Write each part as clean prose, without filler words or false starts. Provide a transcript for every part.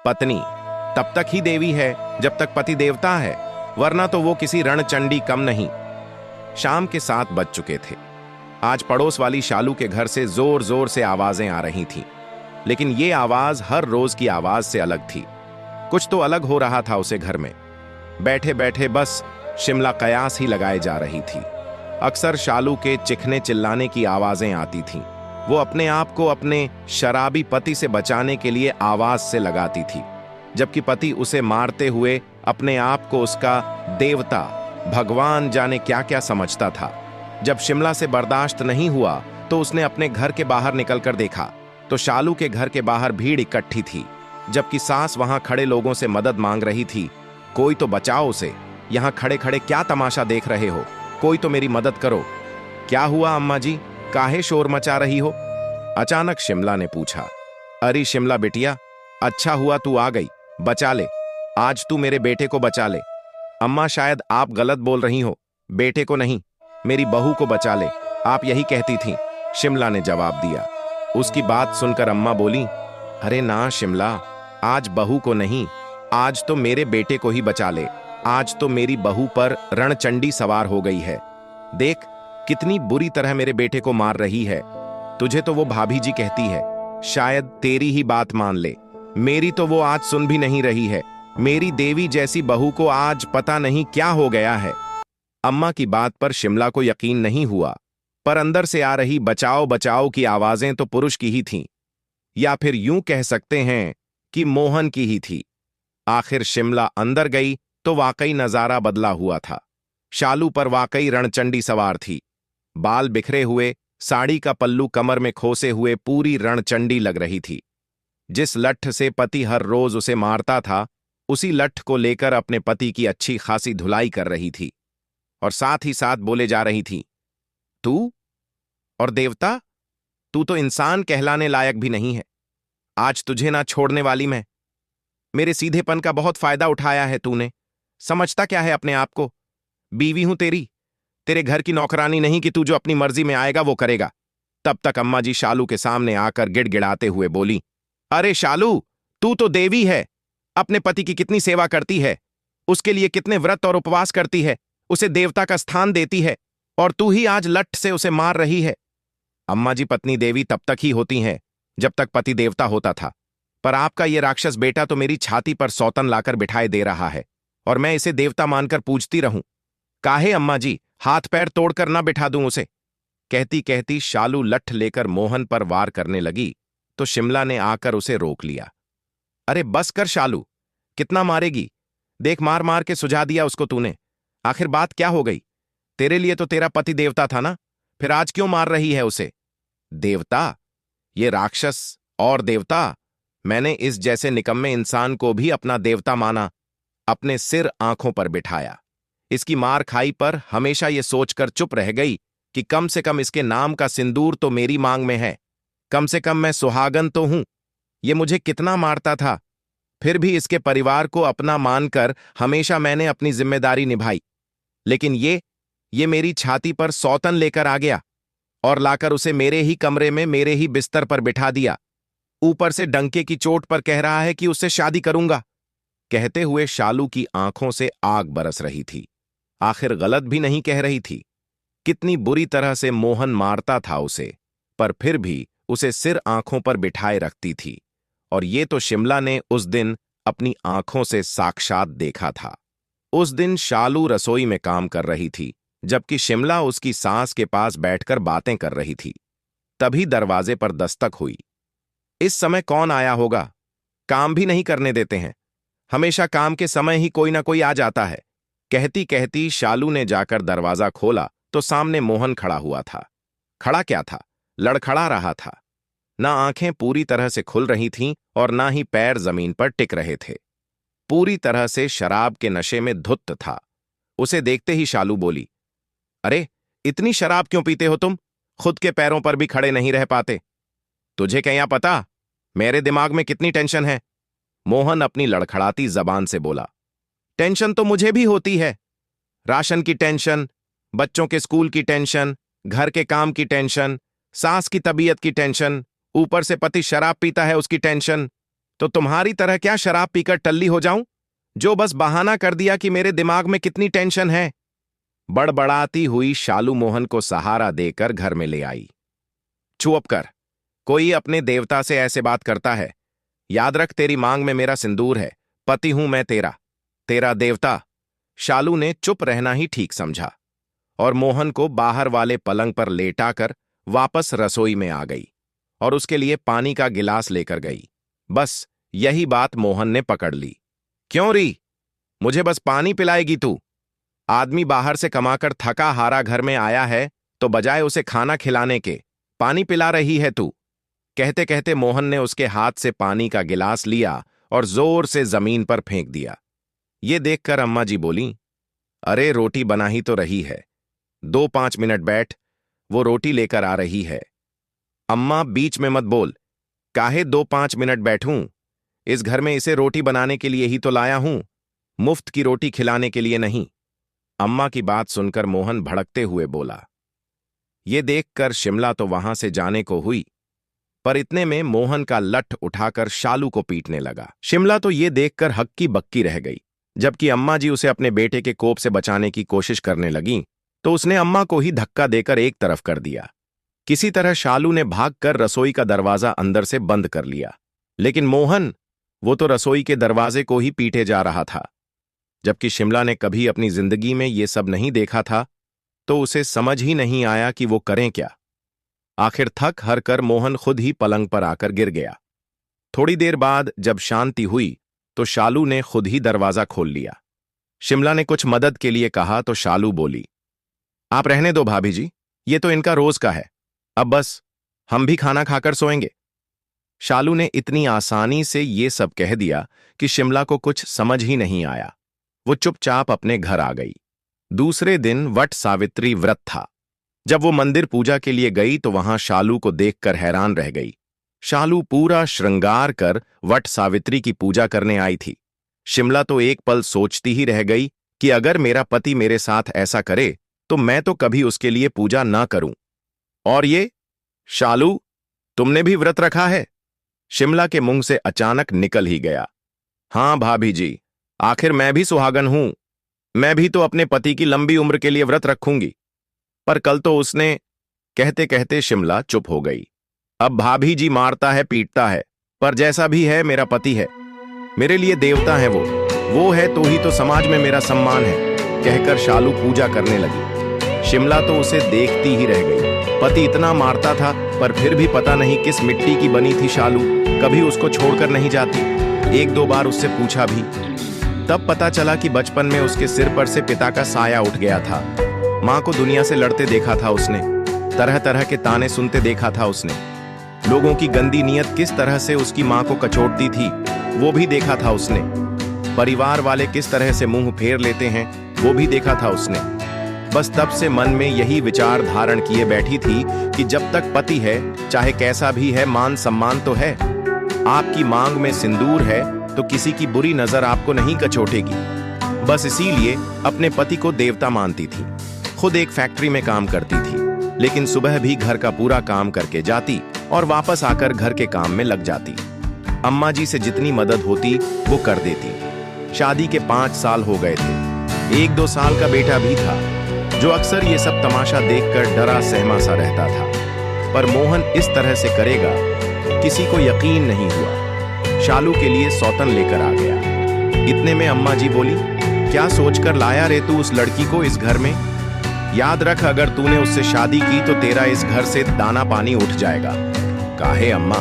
पत्नी तब तक ही देवी है जब तक पति देवता है, वरना तो वो किसी रणचंडी कम नहीं। शाम के 7 बज चुके थे। आज पड़ोस वाली शालू के घर से जोर जोर से आवाजें आ रही थीं, लेकिन ये आवाज हर रोज की आवाज से अलग थी। कुछ तो अलग हो रहा था उसे घर में। बैठे बैठे बस शिमला कयास ही लगाए जा रही थी। अक्सर शालू के चिखने चिल्लाने की आवाजें आती थीं। वो अपने आप को अपने शराबी पति से बचाने के लिए आवाज से लगाती थी, जबकि पति उसे मारते हुए अपने आप को उसका देवता, भगवान जाने क्या क्या समझता था। जब शिमला से बर्दाश्त नहीं हुआ तो उसने अपने घर के बाहर निकलकर देखा तो शालू के घर के बाहर भीड़ इकट्ठी थी, जबकि सास वहां खड़े लोगों से मदद मांग रही थी। कोई तो बचाओ उसे, यहां खड़े खड़े क्या तमाशा देख रहे हो, कोई तो मेरी मदद करो। क्या हुआ अम्मा जी, काहे शोर मचा रही हो? अचानक शिमला ने पूछा। अरे शिमला बिटिया, अच्छा हुआ तू आ गई, बचा ले, आज तू मेरे बेटे को बचा ले। अम्मा शायद आप गलत बोल रही हो, बेटे को नहीं, मेरी बहू को बचा ले, आप यही कहती थी, शिमला ने जवाब दिया। उसकी बात सुनकर अम्मा बोली, अरे ना शिमला, आज बहू को नहीं, आज तो मेरे बेटे को ही बचा ले। आज तो मेरी बहू पर रणचंडी सवार हो गई है। देख कितनी बुरी तरह मेरे बेटे को मार रही है। तुझे तो वो भाभी जी कहती है, शायद तेरी ही बात मान ले। मेरी तो वो आज सुन भी नहीं रही है। मेरी देवी जैसी बहू को आज पता नहीं क्या हो गया है। अम्मा की बात पर शिमला को यकीन नहीं हुआ, पर अंदर से आ रही बचाओ बचाओ की आवाजें तो पुरुष की ही थीं, या फिर यूं कह सकते हैं कि मोहन की ही थी। आखिर शिमला अंदर गई तो वाकई नजारा बदला हुआ था। शालू पर वाकई रणचंडी सवार थी। बाल बिखरे हुए, साड़ी का पल्लू कमर में खोसे हुए, पूरी रणचंडी लग रही थी। जिस लठ से पति हर रोज उसे मारता था, उसी लठ को लेकर अपने पति की अच्छी खासी धुलाई कर रही थी, और साथ ही साथ बोले जा रही थी, तू और देवता, तू तो इंसान कहलाने लायक भी नहीं है। आज तुझे ना छोड़ने वाली मैं। मेरे सीधेपन का बहुत फायदा उठाया है तूने। समझता क्या है अपने आप को? बीवी हूं तेरी, तेरे घर की नौकरानी नहीं कि तू जो अपनी मर्जी में आएगा वो करेगा। तब तक अम्मा जी शालू के सामने आकर गिड़गिड़ाते हुए बोली, अरे शालू, तू तो देवी है, अपने पति की कितनी सेवा करती है, उसके लिए कितने व्रत और उपवास करती है, उसे देवता का स्थान देती है, और तू ही आज लठ से उसे मार रही है। अम्मा जी, पत्नी देवी तब तक ही होती हैं जब तक पति देवता होता था, पर आपका ये राक्षस बेटा तो मेरी छाती पर सौतन लाकर बिठाए दे रहा है, और मैं इसे देवता मानकर पूजती रहूं। काहे अम्मा जी, हाथ पैर तोड़कर ना बिठा दूं उसे? कहती कहती शालू लठ लेकर मोहन पर वार करने लगी तो शिमला ने आकर उसे रोक लिया। अरे बस कर शालू, कितना मारेगी? देख मार मार के सुझा दिया उसको तूने। आखिर बात क्या हो गई? तेरे लिए तो तेरा पति देवता था ना, फिर आज क्यों मार रही है उसे? देवता? ये राक्षस और देवता? मैंने इस जैसे निकम्मे इंसान को भी अपना देवता माना, अपने सिर आंखों पर बिठाया। इसकी मार खाई पर हमेशा ये सोचकर चुप रह गई कि कम से कम इसके नाम का सिंदूर तो मेरी मांग में है, कम से कम मैं सुहागन तो हूं। ये मुझे कितना मारता था, फिर भी इसके परिवार को अपना मानकर हमेशा मैंने अपनी जिम्मेदारी निभाई। लेकिन ये मेरी छाती पर सौतन लेकर आ गया और लाकर उसे मेरे ही कमरे में मेरे ही बिस्तर पर बिठा दिया। ऊपर से डंके की चोट पर कह रहा है कि उससे शादी करूंगा। कहते हुए शालू की आंखों से आग बरस रही थी। आखिर गलत भी नहीं कह रही थी। कितनी बुरी तरह से मोहन मारता था उसे, पर फिर भी उसे सिर आंखों पर बिठाए रखती थी, और ये तो शिमला ने उस दिन अपनी आंखों से साक्षात देखा था। उस दिन शालू रसोई में काम कर रही थी, जबकि शिमला उसकी सास के पास बैठकर बातें कर रही थी। तभी दरवाजे पर दस्तक हुई। इस समय कौन आया होगा? काम भी नहीं करने देते हैं, हमेशा काम के समय ही कोई ना कोई आ जाता है। कहती कहती शालू ने जाकर दरवाजा खोला तो सामने मोहन खड़ा हुआ था। खड़ा क्या था, लड़खड़ा रहा था। ना आंखें पूरी तरह से खुल रही थीं और ना ही पैर जमीन पर टिक रहे थे। पूरी तरह से शराब के नशे में धुत था। उसे देखते ही शालू बोली, अरे इतनी शराब क्यों पीते हो तुम? खुद के पैरों पर भी खड़े नहीं रह पाते। तुझे क्या पता मेरे दिमाग में कितनी टेंशन है? मोहन अपनी लड़खड़ाती जबान से बोला। टेंशन तो मुझे भी होती है। राशन की टेंशन, बच्चों के स्कूल की टेंशन, घर के काम की टेंशन, सास की तबीयत की टेंशन, ऊपर से पति शराब पीता है उसकी टेंशन। तो तुम्हारी तरह क्या शराब पीकर टल्ली हो जाऊं, जो बस बहाना कर दिया कि मेरे दिमाग में कितनी टेंशन है। बड़बड़ाती हुई शालू मोहन को सहारा देकर घर में ले आई। चुप कर, कोई अपने देवता से ऐसे बात करता है? याद रख, तेरी मांग में मेरा सिंदूर है, पति हूं मैं तेरा, तेरा देवता। शालू ने चुप रहना ही ठीक समझा और मोहन को बाहर वाले पलंग पर लेटाकर वापस रसोई में आ गई और उसके लिए पानी का गिलास लेकर गई। बस यही बात मोहन ने पकड़ ली। क्यों री, मुझे बस पानी पिलाएगी तू? आदमी बाहर से कमाकर थका हारा घर में आया है तो बजाय उसे खाना खिलाने के पानी पिला रही है तू। कहते कहते मोहन ने उसके हाथ से पानी का गिलास लिया और जोर से जमीन पर फेंक दिया। ये देखकर अम्मा जी बोली, अरे रोटी बना ही तो रही है, 2-5 मिनट बैठ, वो रोटी लेकर आ रही है। अम्मा बीच में मत बोल, काहे 2-5 मिनट बैठूं? इस घर में इसे रोटी बनाने के लिए ही तो लाया हूं, मुफ्त की रोटी खिलाने के लिए नहीं। अम्मा की बात सुनकर मोहन भड़कते हुए बोला। ये देखकर शिमला तो वहां से जाने को हुई, पर इतने में मोहन का लठ उठाकर शालू को पीटने लगा। शिमला तो ये देखकर हक्की बक्की रह गई। जबकि अम्मा जी उसे अपने बेटे के कोप से बचाने की कोशिश करने लगीं, तो उसने अम्मा को ही धक्का देकर एक तरफ कर दिया। किसी तरह शालू ने भागकर रसोई का दरवाजा अंदर से बंद कर लिया, लेकिन मोहन, वो तो रसोई के दरवाजे को ही पीटे जा रहा था। जबकि शिमला ने कभी अपनी जिंदगी में ये सब नहीं देखा था, तो उसे समझ ही नहीं आया कि वो करें क्या। आखिर थक हार कर मोहन खुद ही पलंग पर आकर गिर गया। थोड़ी देर बाद जब शांति हुई तो शालू ने खुद ही दरवाजा खोल लिया। शिमला ने कुछ मदद के लिए कहा तो शालू बोली, आप रहने दो भाभी जी, ये तो इनका रोज का है, अब बस हम भी खाना खाकर सोएंगे। शालू ने इतनी आसानी से ये सब कह दिया कि शिमला को कुछ समझ ही नहीं आया। वो चुपचाप अपने घर आ गई। दूसरे दिन वट सावित्री व्रत था। जब वो मंदिर पूजा के लिए गई तो वहां शालू को देखकर हैरान रह गई। शालू पूरा श्रृंगार कर वट सावित्री की पूजा करने आई थी। शिमला तो एक पल सोचती ही रह गई कि अगर मेरा पति मेरे साथ ऐसा करे तो मैं तो कभी उसके लिए पूजा ना करूं। और ये शालू, तुमने भी व्रत रखा है? शिमला के मुंह से अचानक निकल ही गया। हां भाभी जी, आखिर मैं भी सुहागन हूं, मैं भी तो अपने पति की लंबी उम्र के लिए व्रत रखूंगी। पर कल तो उसने, कहते कहते शिमला चुप हो गई। अब भाभी जी मारता है पीटता है, पर जैसा भी है मेरा पति है, मेरे लिए देवता है वो है तो ही तो समाज में मेरा सम्मान है, कहकर शालू पूजा करने लगी। शिमला तो उसे देखती ही रह गई। पति इतना मारता था पर फिर भी पता नहीं किस मिट्टी की बनी थी शालू, कभी उसको छोड़कर नहीं जाती। 1-2 बार उससे पूछा भी, तब पता चला कि बचपन में उसके सिर पर से पिता का साया उठ गया था। मां को दुनिया से लड़ते देखा था उसने, तरह तरह के ताने सुनते देखा था उसने। लोगों की गंदी नीयत किस तरह से उसकी मां को कचोटती थी वो भी देखा था उसने। परिवार वाले किस तरह से मुंह फेर लेते हैं वो भी देखा था उसने। बस तब से मन में यही विचार धारण किए बैठी थी कि जब तक पति है, चाहे कैसा भी है, मान सम्मान तो है। आपकी मांग में सिंदूर है तो किसी की बुरी नजर आपको नहीं कचोटेगी। बस इसीलिए अपने पति को देवता मानती थी। खुद एक फैक्ट्री में काम करती थी, लेकिन सुबह भी घर का पूरा काम करके जाती और वापस आकर घर के काम में लग जाती। अम्मा जी से जितनी मदद होती वो कर देती। शादी के 5 साल हो गए थे। 1-2 साल का बेटा भी था, जो अक्सर ये सब तमाशा देखकर डरा सहमा सा रहता था। पर मोहन इस तरह से करेगा, किसी को यकीन नहीं हुआ। शालू के लिए सौतन लेकर आ गया। इतने में अम्मा जी बोली, क्या सोचकर लाया रे तू उस लड़की को इस घर में? याद रख, अगर तूने उससे शादी की तो तेरा इस घर से दाना पानी उठ जाएगा। काहे अम्मा,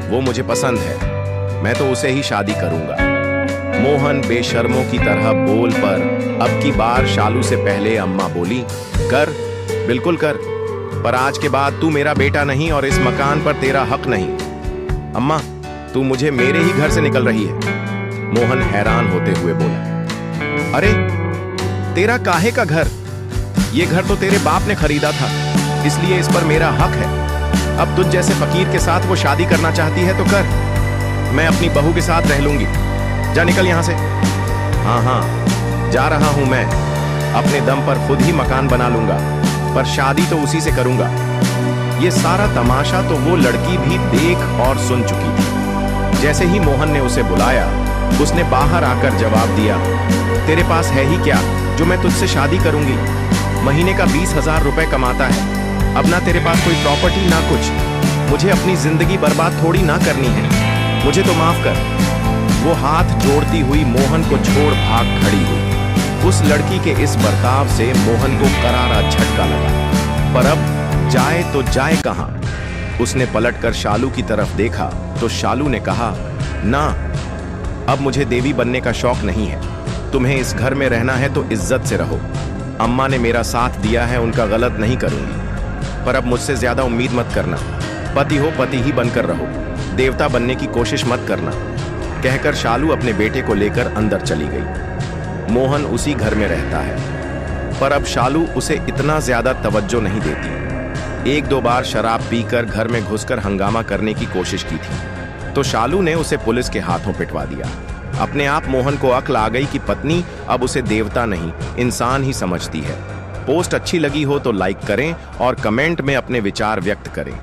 वो मुझे पसंद है, मैं तो उसे ही शादी करूंगा। मोहन बेशर्मों की तरह बोल पर अब की बार शालू से पहले अम्मा बोली, कर, बिल्कुल कर, पर आज के बाद तू मेरा बेटा नहीं और इस मकान पर तेरा हक नहीं। अम्मा, तू मुझे मेरे ही घर से निकल रही है। मोहन हैरान होते हुए बोला, अरे तेरा काहे का घर? ये घर तो तेरे बाप ने खरीदा था, इसलिए इस पर मेरा हक है। अब तुझ जैसे फकीर के साथ वो शादी करना चाहती है तो कर, मैं अपनी बहू के साथ रह लूंगी। जा निकल यहां से। हाँ, जा रहा हूं मैं, अपने दम पर खुद ही मकान बना लूंगा, पर शादी तो उसी से करूंगा। ये सारा तमाशा तो वो लड़की भी देख और सुन चुकी थी। जैसे ही मोहन ने उसे बुलाया, उसने बाहर आकर जवाब दिया, तेरे पास है ही क्या जो मैं तुझसे शादी करूंगी? महीने का 20,000 रुपए कमाता है, अब ना तेरे पास कोई प्रॉपर्टी ना कुछ, मुझे अपनी जिंदगी बर्बाद थोड़ी ना करनी है, मुझे तो माफ कर। वो हाथ जोड़ती हुई मोहन को छोड़ भाग खड़ी हुई। उस लड़की के इस बर्ताव से मोहन को करारा झटका लगा, पर अब जाए तो जाए कहां? उसने पलटकर शालू की तरफ देखा तो शालू ने कहा, ना, अब मुझे देवी बनने का शौक नहीं है, तुम्हें इस घर में रहना है तो इज्जत से रहो। अम्मा ने मेरा साथ दिया है, उनका गलत नहीं करूंगी, पर अब मुझसे ज्यादा उम्मीद मत करना, पति हो पति ही बनकर रहो, देवता बनने की कोशिश मत करना। कहकर शालू अपने बेटे को लेकर अंदर चली गई। मोहन उसी घर में रहता है, पर अब शालू उसे इतना ज्यादा तवज्जो नहीं देती। एक दो बार शराब पीकर घर में घुसकर हंगामा करने की कोशिश की थी, तो शालू ने उसे पुलिस के हाथों पिटवा दिया। अपने आप मोहन को अक्ल आ गई कि पत्नी अब उसे देवता नहीं, इंसान ही समझती है। पोस्ट अच्छी लगी हो तो लाइक करें और कमेंट में अपने विचार व्यक्त करें।